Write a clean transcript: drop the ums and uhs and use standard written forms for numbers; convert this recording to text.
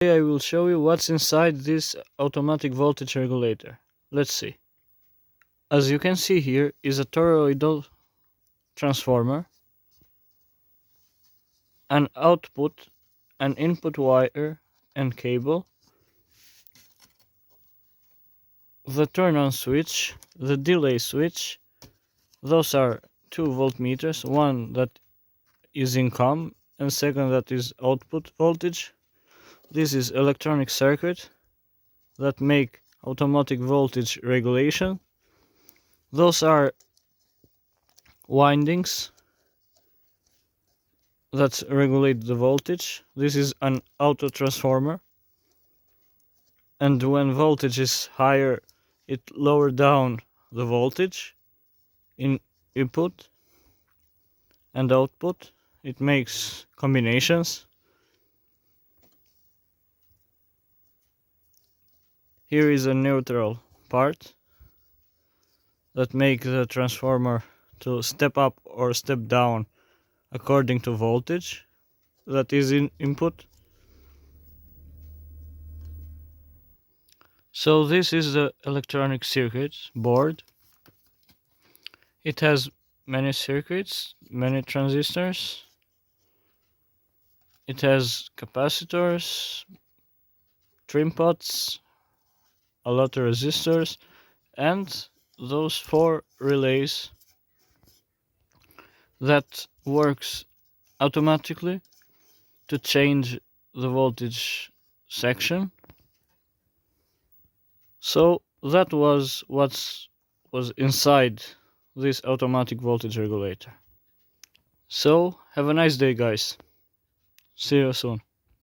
Today I will show you what's inside this automatic voltage regulator. Let's see. As you can see here is a toroidal transformer, an output, an input wire and cable, the turn on switch, the delay switch. Those are two voltmeters, one that is in COM and second that is output voltage. This is electronic circuit that make automatic voltage regulation. Those are windings that regulate the voltage. This is an auto transformer, and when voltage is higher it lower down the voltage in input and output. It makes combinations. Here is a neutral part that make the transformer to step up or step down according to voltage that is in input. So this is the electronic circuit board. It has many circuits, many transistors. It has capacitors, trim pots, a lot of resistors, and those 4 relays that works automatically to change the voltage section. So that was what was inside this automatic voltage regulator. So have a nice day, guys. See you soon.